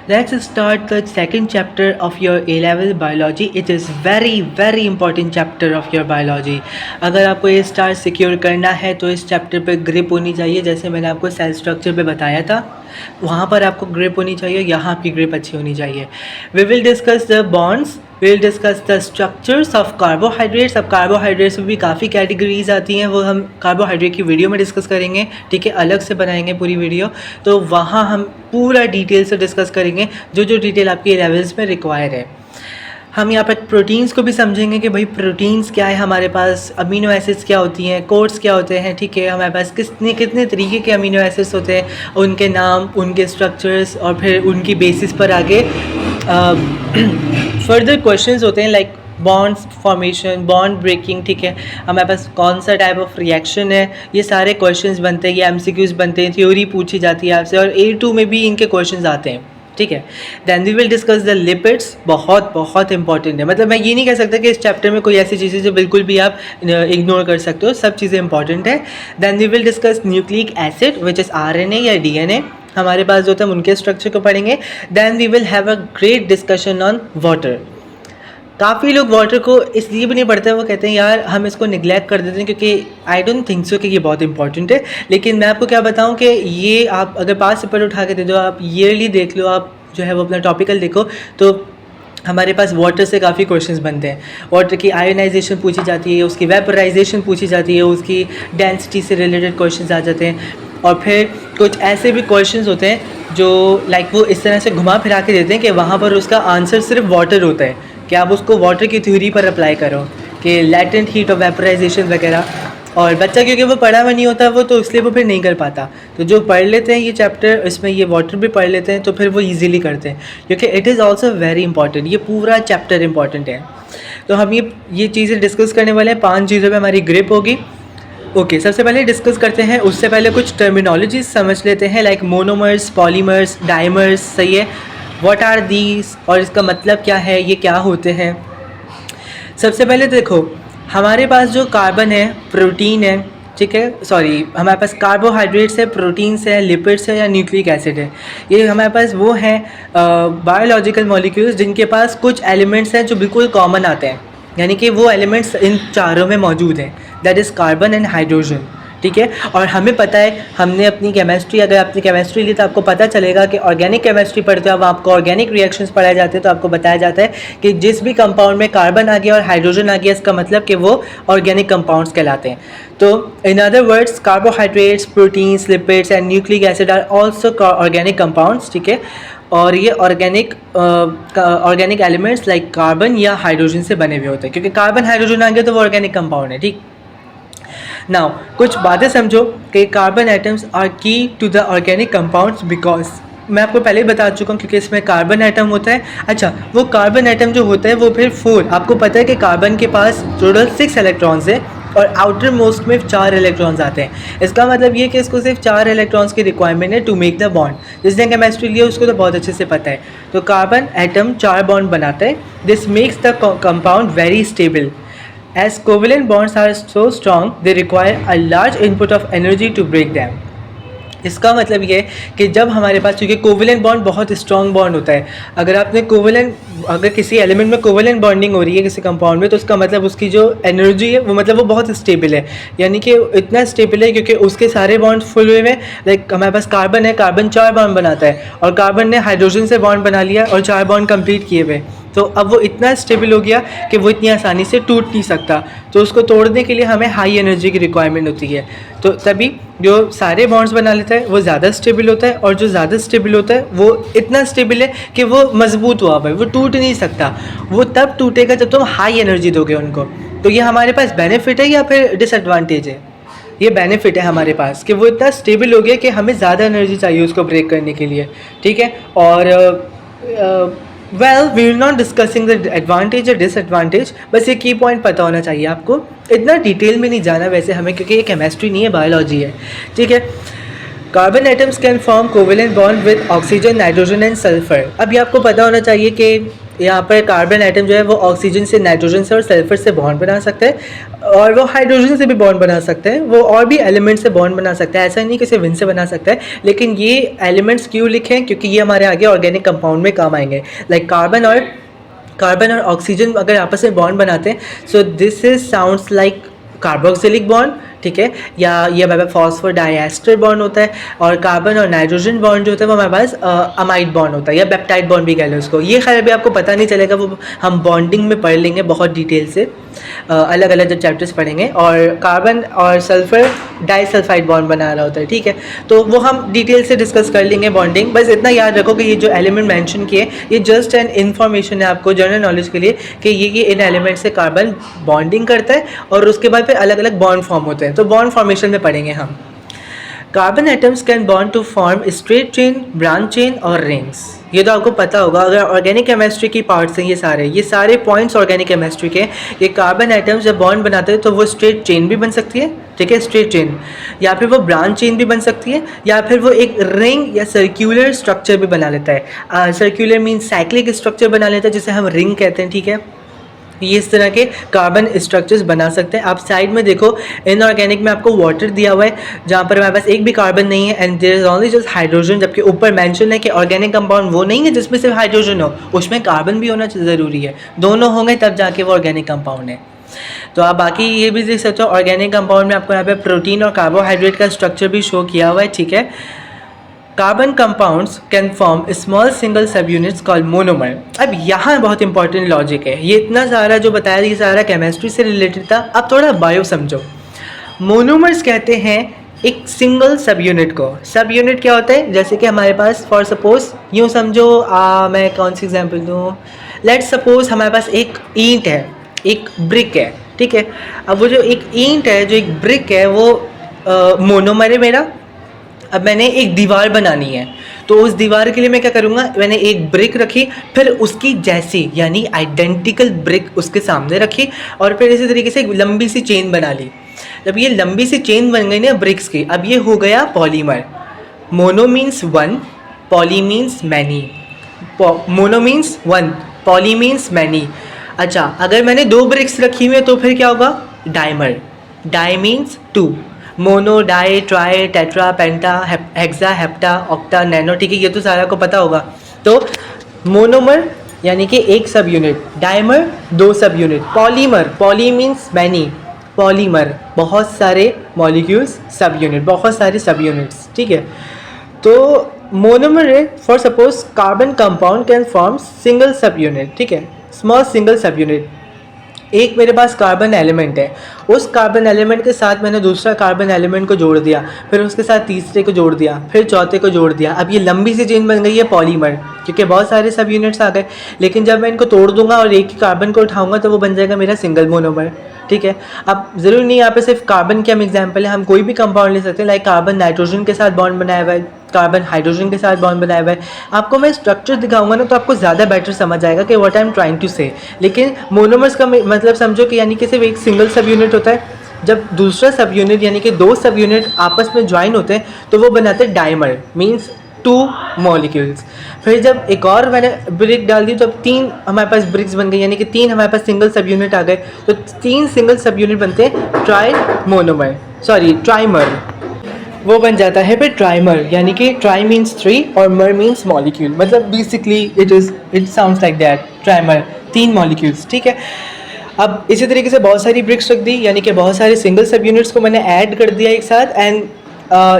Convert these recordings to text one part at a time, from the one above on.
Let's start the second chapter of your A-level biology. It is very important chapter of your biology. अगर आपको ये star secure करना है तो इस चैप्टर पे ग्रिप होनी चाहिए. जैसे मैंने आपको सेल स्ट्रक्चर पे बताया था, वहाँ पर आपको ग्रिप होनी चाहिए, यहाँ आपकी ग्रिप अच्छी होनी चाहिए. We will discuss the bonds. We will discuss the structures of carbohydrates. अब कार्बोहाइड्रेट्स में भी काफ़ी कैटेगरीज आती हैं, वो हम कार्बोहाइड्रेट की वीडियो में डिस्कस करेंगे. ठीक है, अलग से बनाएंगे पूरी वीडियो, तो वहाँ हम पूरा डिटेल से डिस्कस करेंगे जो डिटेल आपके लेवल्स में रिक्वायर है. हम यहाँ पर प्रोटीन्स को भी समझेंगे कि भाई प्रोटीन्स क्या है हमारे पास, अमीनो एसिड्स क्या होती हैं, कोड्स क्या होते हैं. ठीक है, हमारे पास कितने तरीके के अमीनो एसिड्स होते हैं, उनके नाम, उनके स्ट्रक्चर्स और फिर उनकी बेसिस पर आगे फर्दर क्वेश्चंस होते हैं like bonds formation, bond breaking. ठीक है, हमारे पास कौन सा टाइप ऑफ रिएक्शन है, ये सारे क्वेश्चंस बनते हैं, ये एमसीक्यूज़ बनते हैं, थ्योरी पूछी जाती है आपसे, और A2 में भी इनके क्वेश्चंस आते हैं. ठीक है, then we will discuss the lipids. बहुत इंपॉर्टेंट है. मतलब मैं ये नहीं कह सकता कि इस चैप्टर में कोई ऐसी चीज़ें जो बिल्कुल भी आप इग्नोर कर सकते हो, सब चीज़ें इंपॉर्टेंट है. Then we will discuss nucleic acid which is RNA या DNA. हमारे पास जो होता है हम उनके स्ट्रक्चर को पढ़ेंगे. Then we will have a great discussion on water. काफ़ी लोग वाटर को इसलिए भी नहीं पढ़ते, वो कहते हैं यार हम इसको निगलेक्ट कर देते हैं, क्योंकि आई डोंट थिंक सो कि ये बहुत इंपॉर्टेंट है. लेकिन मैं आपको क्या बताऊं कि ये आप अगर 5 पेपर उठा के दे दो, आप ईयरली देख लो, आप जो है वो अपना टॉपिकल देखो, तो हमारे पास वाटर से काफ़ी क्वेश्चंस बनते हैं. वाटर की आयोनाइजेशन पूछी जाती है, उसकी वेपराइजेशन पूछी जाती है, उसकी डेंसिटी से रिलेटेड क्वेश्चंस आ जाते हैं. और फिर कुछ ऐसे भी क्वेश्चंस होते हैं जो लाइक वो इस तरह से घुमा फिरा के देते हैं कि वहाँ पर उसका आंसर सिर्फ वाटर होता है, कि आप उसको वाटर की थ्योरी पर अप्लाई करो, कि लैटेंट हीट ऑफ वेपराइजेशन वगैरह. और बच्चा क्योंकि वो पढ़ा हुआ नहीं होता वो, तो इसलिए वो फिर नहीं कर पाता. तो जो पढ़ लेते हैं ये चैप्टर, इसमें ये वाटर भी पढ़ लेते हैं, तो फिर वो ईजिली करते हैं, क्योंकि it is also very important. ये पूरा चैप्टर इंपॉर्टेंट है. तो हम ये चीज़ें डिस्कस करने वाले हैं. 5 चीज़ों पर हमारी ग्रिप होगी. ओके, सबसे पहले डिस्कस करते हैं, उससे पहले कुछ टर्मिनोलॉजीज समझ लेते हैं, लाइक मोनोमर्स, पॉलीमर्स, डाइमर्स. सही है, व्हाट आर दीज और इसका मतलब क्या है, ये क्या होते हैं. सबसे पहले देखो, हमारे पास जो कार्बन है, प्रोटीन है, ठीक है, सॉरी, हमारे पास कार्बोहाइड्रेट्स है, प्रोटीन्स है, लिपिड्स है या न्यूक्लिक एसिड है. ये हमारे पास वो हैं बायोलॉजिकल मॉलिक्यूल्स जिनके पास कुछ एलिमेंट्स हैं जो बिल्कुल कॉमन आते हैं, यानी कि वो एलिमेंट्स इन चारों में मौजूद हैं. That is carbon and hydrogen. ठीक है, और हमें पता है, हमने अपनी केमिस्ट्री, अगर आपने केमिस्ट्री ली तो आपको पता चलेगा कि ऑर्गेनिक केमिस्ट्री पढ़ते हो, अब आपको ऑर्गेनिक रिएक्शंस पढ़ाए जाते हैं, तो आपको बताया जाता है कि जिस भी कंपाउंड में कार्बन आ गया और हाइड्रोजन आ गया, इसका मतलब कि वो ऑर्गेनिक कंपाउंड्स कहलाते हैं. तो in other words, carbohydrates, proteins, lipids and nucleic acid are also organic compounds. ठीक है, और ये ऑर्गेनिक एलिमेंट्स लाइक कार्बन या हाइड्रोजन से बने हुए होते हैं, क्योंकि कार्बन हाइड्रोजन आ गया तो वो ऑर्गेनिक कंपाउंड है. ठीक, नाउ कुछ बातें समझो कि carbon atoms are key to the organic compounds, because मैं आपको पहले ही बता चुका हूँ, क्योंकि इसमें कार्बन एटम होता है. अच्छा, वो कार्बन एटम जो होता है वो फिर 4, आपको पता है कि कार्बन के पास टोटल 6 इलेक्ट्रॉन्स है और आउटर मोस्ट में 4 इलेक्ट्रॉन्स आते हैं. इसका मतलब ये कि इसको सिर्फ 4 इलेक्ट्रॉन्स की रिक्वायरमेंट है टू मेक द बॉन्ड. जिसने केमिस्ट्री लिया उसको तो बहुत अच्छे से पता है. तो कार्बन एटम 4 बॉन्ड बनाता है. This makes the compound very stable. As covalent bonds are so strong, they require a large input of energy to break them. इसका मतलब ये है कि जब हमारे पास, क्योंकि कोवेलेंट बॉन्ड बहुत स्ट्रॉन्ग बॉन्ड होता है, अगर किसी एलिमेंट में कोवेलेंट बॉन्डिंग हो रही है किसी कंपाउंड में, तो उसका मतलब उसकी जो एनर्जी है वो मतलब वो बहुत स्टेबल है. यानी कि इतना स्टेबल है क्योंकि उसके सारे बॉन्ड फुल हुए हैं. लाइक हमारे पास कार्बन है, कार्बन 4 बॉन्ड बनाता है, और कार्बन ने हाइड्रोजन से बॉन्ड बना लिया और 4 बॉन्ड कंप्लीट किए हुए. तो अब वो इतना स्टेबल हो गया कि वो इतनी आसानी से टूट नहीं सकता. तो उसको तोड़ने के लिए हमें हाई एनर्जी की रिक्वायरमेंट होती है. तो तभी जो सारे बॉन्ड्स बना लेता है वो ज़्यादा स्टेबल होता है, और जो ज़्यादा स्टेबल होता है वो इतना स्टेबल है कि वो मजबूत हुआ हुआ है, वो टूट नहीं सकता. वो तब टूटेगा जब तुम हाई एनर्जी दोगे उनको. तो ये हमारे पास बेनिफिट है या फिर डिसएडवांटेज है? ये बेनिफिट है हमारे पास कि वो इतना स्टेबल हो गया कि हमें ज़्यादा एनर्जी चाहिए उसको ब्रेक करने के लिए. ठीक है, और well we will not discussing the advantage और डिसएडवांटेज, बस ये की पॉइंट पता होना चाहिए आपको. इतना डिटेल में नहीं जाना वैसे हमें, क्योंकि ये केमिस्ट्री नहीं है, बायोलॉजी है. ठीक है, carbon atoms can form covalent bond with oxygen, nitrogen and sulphur. अब ये आपको पता होना चाहिए कि यहाँ पर कार्बन आइटम जो है वो ऑक्सीजन से, नाइट्रोजन से और सल्फर से बॉन्ड बना सकता है, और वो हाइड्रोजन से भी बॉन्ड बना सकते हैं, वो और भी एलिमेंट से बॉन्ड बना सकता है। ऐसा नहीं कि सिर्फ इनसे बना सकता है, लेकिन ये एलिमेंट्स क्यों लिखे हैं, क्योंकि ये हमारे आगे ऑर्गेनिक कंपाउंड में काम आएंगे। लाइक कार्बन और ऑक्सीजन अगर आपस में बॉन्ड बनाते हैं, so this is sounds like carboxylic bond, ठीक है, या ये हमारे पास फॉस्फोर डाइएस्टर बॉन्ड होता है, और कार्बन और नाइट्रोजन बॉन्ड जो होता है वो हमारे पास अमाइड बॉन्ड होता है, या पेप्टाइड बॉन्ड भी कह लो उसको। ये खैर अभी आपको पता नहीं चलेगा, वो हम बॉन्डिंग में पढ़ लेंगे बहुत डिटेल से, अलग अलग जब चैप्टर्स पढ़ेंगे। और कार्बन और सल्फर डाइसल्फाइड बॉन्ड बना रहा होता है, ठीक है, तो वो हम डिटेल से डिस्कस कर लेंगे बॉन्डिंग। बस इतना याद रखो कि ये जो एलिमेंट मेंशन किए ये जस्ट एन इन्फॉर्मेशन है आपको जनरल नॉलेज के लिए, कि ये इन एलिमेंट से कार्बन बॉन्डिंग करता है और उसके बाद फिर अलग अलग बॉन्ड फॉर्म होते हैं। तो बॉन्ड फॉर्मेशन में पढ़ेंगे हम। Carbon atoms can bond to form straight chain, branch chain और रिंग्स। ये तो आपको पता होगा, अगर ऑर्गेनिक केमिस्ट्री की पार्ट्स हैं ये सारे पॉइंट्स ऑर्गेनिक केमिस्ट्री के। ये कार्बन एटम्स जब बॉन्ड बनाते हैं तो वो स्ट्रेट चेन भी बन सकती है, ठीक है, स्ट्रेट चेन, या फिर वो ब्रांच चेन भी बन सकती है, या फिर वो एक रिंग या सर्कुलर स्ट्रक्चर भी बना लेता है। सर्कुलर मीन्स साइक्लिक स्ट्रक्चर बना लेता है, जिसे हम रिंग कहते हैं, ठीक है। ये इस तरह के कार्बन स्ट्रक्चर्स बना सकते हैं। आप साइड में देखो, इनऑर्गेनिक में आपको वाटर दिया हुआ है, जहाँ पर हमारे पास एक भी कार्बन नहीं है, and there is only just hydrogen. जबकि ऊपर मेंशन है कि ऑर्गेनिक कंपाउंड वो नहीं है जिसमें सिर्फ हाइड्रोजन हो, उसमें कार्बन भी होना ज़रूरी है, दोनों होंगे तब जाके वो ऑर्गेनिक कंपाउंड है। तो आप बाकी ये भी देख सकते हो, ऑर्गेनिक कंपाउंड में आपको यहाँ पे प्रोटीन और कार्बोहाइड्रेट का स्ट्रक्चर भी शो किया हुआ है, ठीक है। Carbon compounds can form small single सब यूनिट्स कॉल्ड मोनोमर। अब यहाँ बहुत इंपॉर्टेंट लॉजिक है, ये इतना सारा जो बताया ये सारा केमिस्ट्री से रिलेटेड था, अब थोड़ा बायो समझो। मोनोमर्स कहते हैं एक सिंगल सब यूनिट को। सब यूनिट क्या होता है, जैसे कि हमारे पास फॉर सपोज यूँ समझो, मैं कौन सी एग्जांपल दूँ, लेट्स सपोज हमारे पास एक ईंट है, एक ब्रिक है, ठीक है। अब वो जो एक ईंट है, जो एक ब्रिक है, वो मोनोमर है मेरा। अब मैंने एक दीवार बनानी है, तो उस दीवार के लिए मैं क्या करूँगा, मैंने एक ब्रिक रखी, फिर उसकी जैसी यानी आइडेंटिकल ब्रिक उसके सामने रखी, और फिर इसी तरीके से एक लंबी सी चेन बना ली। जब ये लंबी सी चेन बन गई ना ब्रिक्स की, अब ये हो गया polymer. Mono means one, poly means many. Mono means one, poly means many. अच्छा, अगर मैंने दो ब्रिक्स रखी हुई है तो फिर क्या होगा, dimer. Di means two, mono, di, tri, tetra, penta, hexa, hepta, octa, nano, ठीक है, ये तो सारा को पता होगा। तो मोनोमर यानी कि एक सब यूनिट, डाइमर दो सब unit, polymer, poly means many, polymer बहुत सारे मॉलिक्यूल्स, सब यूनिट बहुत सारे सब यूनिट्स, ठीक है। तो मोनोमर है, for suppose carbon compound can form single सब यूनिट, ठीक है, स्मॉल सिंगल सब यूनिट। एक मेरे पास कार्बन एलिमेंट है, उस कार्बन एलिमेंट के साथ मैंने दूसरा कार्बन एलिमेंट को जोड़ दिया, फिर उसके साथ तीसरे को जोड़ दिया, फिर चौथे को जोड़ दिया। अब ये लंबी सी चेन बन गई है पॉलीमर, क्योंकि बहुत सारे सब यूनिट्स आ गए। लेकिन जब मैं इनको तोड़ दूंगा और एक ही कार्बन को उठाऊंगा तो वो बन जाएगा मेरा सिंगल मोनोमर, ठीक है। अब ज़रूरी नहीं यहाँ पे सिर्फ कार्बन के हम एग्जाम्पल है, हम कोई भी कंपाउंड ले सकते हैं। लाइक कार्बन नाइट्रोजन के साथ बॉन्ड बनाया हुआ है, कार्बन हाइड्रोजन के साथ बॉन्ड बनाया हुआ है। आपको मैं स्ट्रक्चर दिखाऊंगा ना तो आपको ज़्यादा बेटर समझ आएगा कि what I am trying to say. लेकिन मोनोमर्स का मतलब समझो कि यानी कि सिर्फ एक सिंगल सब यूनिट होता है, जब दूसरा सब यूनिट यानी कि दो सब यूनिट आपस में ज्वाइन होते हैं तो वो बनाते हैं डाइमर, मीन्स टू मॉलिक्यूल्स। फिर जब एक और मैंने ब्रिक डाल दी तो अब तीन हमारे पास ब्रिक्स बन गई, यानी कि तीन हमारे पास सिंगल सब यूनिट आ गए, तो तीन सिंगल सब यूनिट बनते हैं ट्राइमर, वो बन जाता है फिर ट्राइमर, यानी कि ट्राई मीन्स थ्री और मर मीन्स मॉलिक्यूल, मतलब basically it sounds like that, trimer, तीन मॉलिक्यूल्स, ठीक है। अब इसी तरीके से बहुत सारी ब्रिक्स रख दी, यानी कि बहुत सारे सिंगल सब यूनिट्स को मैंने ऐड कर दिया एक साथ, and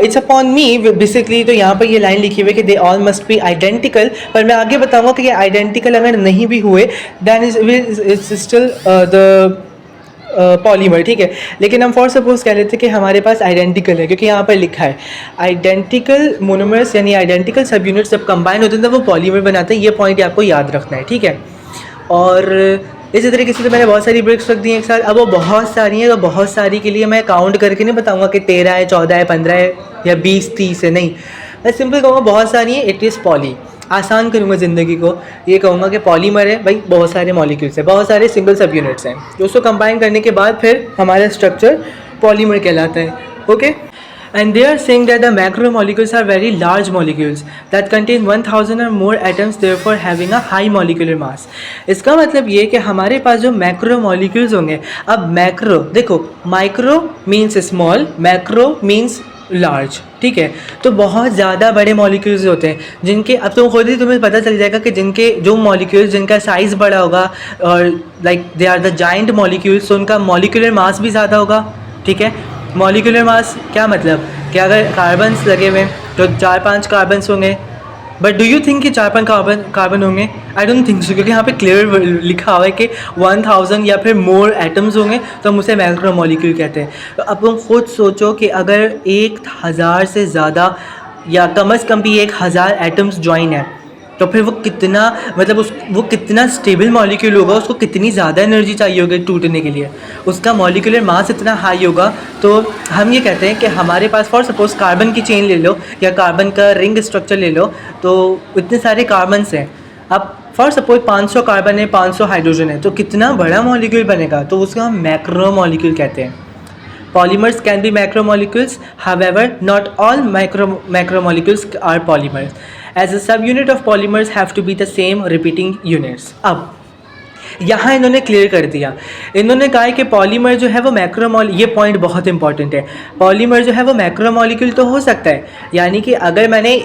it's upon me basically. तो यहाँ पर ये लाइन लिखी हुई है कि they all must be identical, पर मैं आगे बताऊँगा कि ये आइडेंटिकल अगर नहीं भी हुए than is still the polymer, ठीक है। लेकिन हम फॉर सपोज कह लेते हैं कि हमारे पास आइडेंटिकल है, क्योंकि यहाँ पर लिखा है आइडेंटिकल मोनोमर्स, यानी आइडेंटिकल सब यूनिट्स जब कंबाइन होते हैं तो वो पॉलीमर बनाते हैं। ये पॉइंट आपको याद रखना है, ठीक है। और इसी तरीके से तो मैंने बहुत सारी ब्रिक्स रख दी हैं एक साथ। अब वो बहुत सारी हैं, तो बहुत सारी के लिए मैं काउंट करके नहीं बताऊंगा कि 13 है, 14 है, 15 है या 20, 30 है, नहीं। मैं सिंपल कहूँगा बहुत सारी हैं, इट इज़ पॉली। आसान करूँगा ज़िंदगी को, ये कहूँगा कि पॉलीमर है भाई, बहुत सारे मॉलिक्यूल्स हैं, बहुत सारे सिंगल सब यूनिट्स हैं, तो उसको कंबाइन करने के बाद फिर हमारा स्ट्रक्चर पॉलीमर कहलाता है, okay. And they are saying that the macromolecules are very large molecules that contain 1000 or more atoms, therefore having a high molecular mass. इसका मतलब ये कि हमारे पास जो मैक्रोमोलिक्यूल्स होंगे, अब मैक्रो देखो, micro means small, macro means large, ठीक है। तो बहुत ज़्यादा बड़े मॉलिक्यूल्स होते हैं जिनके, अब तुम खुद ही तुम्हें पता चल जाएगा कि जिनके जो मॉलिक्यूल्स जिनका साइज़ बड़ा होगा और like they are the giant molecules, तो उनका मॉलिक्यूलर मास भी ज़्यादा होगा, ठीक है। मॉलिक्यूलर मास क्या मतलब कि अगर कार्बन्स लगे हुए हैं तो 4-5 कार्बन्स होंगे, बट डू यू थिंक कि 4-5 कार्बन होंगे? आई डोंट थिंक सो, क्योंकि यहाँ पे क्लियर लिखा हुआ है कि 1000 या फिर मोर एटम्स होंगे तो हम उसे मैक्रोमोलिक्यूल कहते हैं। तो अब तुम खुद सोचो कि अगर 1000 से ज़्यादा या कम से कम भी 1000 एटम्स ज्वाइन है तो फिर वो कितना, मतलब वो कितना स्टेबल मॉलिक्यूल होगा, उसको कितनी ज़्यादा एनर्जी चाहिए होगी टूटने के लिए, उसका मॉलिक्यूलर मास इतना हाई होगा। तो हम ये कहते हैं कि हमारे पास फॉर सपोज कार्बन की चेन ले लो या कार्बन का रिंग स्ट्रक्चर ले लो, तो इतने सारे कार्बन्स हैं। अब फॉर सपोज 500 कार्बन है, 500 हाइड्रोजन है, तो कितना बड़ा मॉलिक्यूल बनेगा, तो उसका हम मैक्रोमोलिक्यूल कहते हैं। Polymers can be macromolecules, however, not all macromolecules are polymers, as a subunit of polymers have to be the same repeating units. अब यहाँ इन्होंने क्लियर कर दिया, इन्होंने कहा है कि पॉलीमर जो है वो ये पॉइंट बहुत इंपॉर्टेंट है, पॉलीमर जो है वो मैक्रोमोलिक्यूल तो हो सकता है, यानी कि अगर मैंने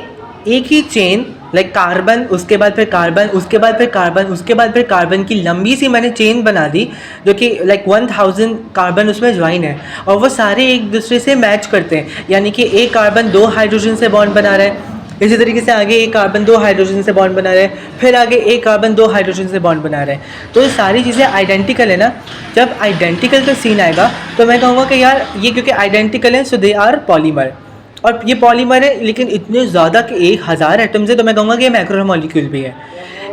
एक ही चेन लाइक कार्बन, उसके बाद फिर कार्बन, उसके बाद फिर कार्बन, उसके बाद फिर कार्बन की लंबी सी मैंने चेन बना दी जो कि लाइक 1000 कार्बन उसमें ज्वाइन है और वो सारे एक दूसरे से मैच करते हैं, यानी कि एक कार्बन 2 हाइड्रोजन से बॉन्ड बना रहा है, इसी तरीके से आगे एक कार्बन 2 हाइड्रोजन से बॉन्ड बना रहा है, फिर आगे एक कार्बन 2 हाइड्रोजन से बॉन्ड बना रहा है। तो ये सारी चीज़ें आइडेंटिकल है ना। जब आइडेंटिकल का सीन आएगा तो मैं कहूँगा कि यार ये क्योंकि आइडेंटिकल है सो दे आर पॉलीमर, और ये पॉलीमर है लेकिन इतने ज़्यादा कि 1000 एटम्स है, तो मैं कहूँगा कि ये मैक्रोमोलिक्यूल भी है।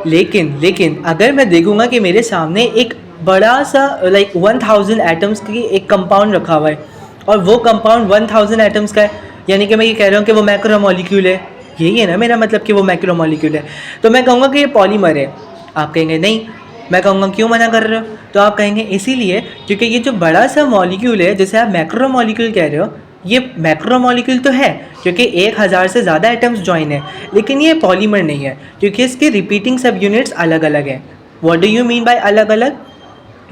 लेकिन अगर मैं देखूँगा कि मेरे सामने एक बड़ा सा लाइक 1000 एटम्स की एक कंपाउंड रखा हुआ है और वो कंपाउंड 1000 एटम्स का है, यानी कि मैं ये कह रहा हूँ कि वो मैक्रोमोलिक्यूल है, यही है ना मेरा मतलब कि वो मैक्रोमोलिक्यूल है, तो मैं कहूँगा कि ये पॉलीमर है। आप कहेंगे नहीं, मैं कहूँगा क्यों मना कर रहे हो, तो आप कहेंगे इसीलिए क्योंकि ये जो बड़ा सा मॉलिक्यूल है जिसे आप मैक्रोमोलिक्यूल कह रहे हो, ये मैक्रोमोलिक्यूल तो है क्योंकि 1000 से ज़्यादा एटम्स ज्वाइन है, लेकिन ये पॉलीमर नहीं है क्योंकि इसके रिपीटिंग सब यूनिट्स अलग अलग हैं। What do you mean by अलग अलग?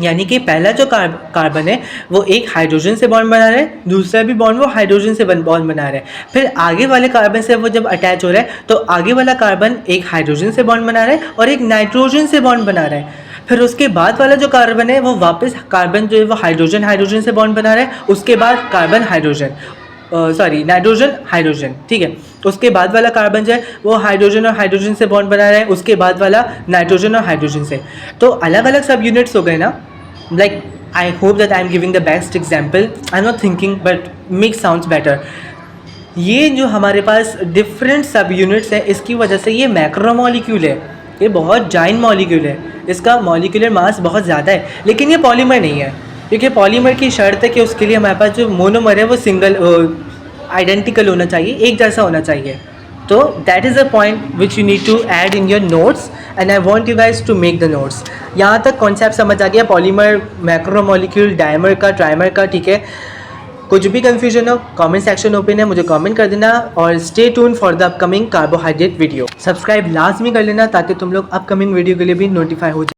यानी कि पहला जो कार्बन है वो एक हाइड्रोजन से बॉन्ड बना रहा है, दूसरा भी बॉन्ड वो हाइड्रोजन से बॉन्ड बना रहा है, फिर आगे वाले कार्बन से वो जब अटैच हो रहा है तो आगे वाला कार्बन एक हाइड्रोजन से बॉन्ड बना रहा है और एक नाइट्रोजन से बॉन्ड बना रहा है, फिर उसके बाद वाला जो कार्बन है वो वापस कार्बन जो है वो हाइड्रोजन से बॉन्ड बना रहा है, उसके बाद कार्बन हाइड्रोजन नाइट्रोजन हाइड्रोजन, ठीक है, उसके बाद वाला कार्बन जो है वो हाइड्रोजन और हाइड्रोजन से बॉन्ड बना रहा है, उसके बाद वाला नाइट्रोजन और हाइड्रोजन से। तो अलग अलग सब यूनिट्स हो गए ना। Like I hope that I am giving the best example, I am not thinking but make sounds better. ये जो हमारे पास डिफरेंट सब यूनिट्स हैं इसकी वजह से ये मैक्रोमोलिक्यूल है, ये बहुत जाइंट मॉलिक्यूल है, इसका मॉलिक्यूलर मास बहुत ज़्यादा है, लेकिन ये पॉलीमर नहीं है क्योंकि पॉलीमर की शर्त है कि उसके लिए हमारे पास जो मोनोमर है वो सिंगल आइडेंटिकल होना चाहिए, एक जैसा होना चाहिए। तो that is a point which you need to add in your notes and I want you guys to make the notes. यहाँ तक कॉन्सेप्ट समझ आ गया पॉलीमर, मैक्रोमोलिक्यूल, डायमर का, ट्राइमर का, ठीक है। कुछ भी कन्फ्यूजन हो कमेंट सेक्शन ओपन है, मुझे कमेंट कर देना और stay tune for the upcoming carbohydrate video. Subscribe लाजमी कर लेना ताकि तुम लोग अपकमिंग वीडियो के लिए भी नोटिफाई हो जाए।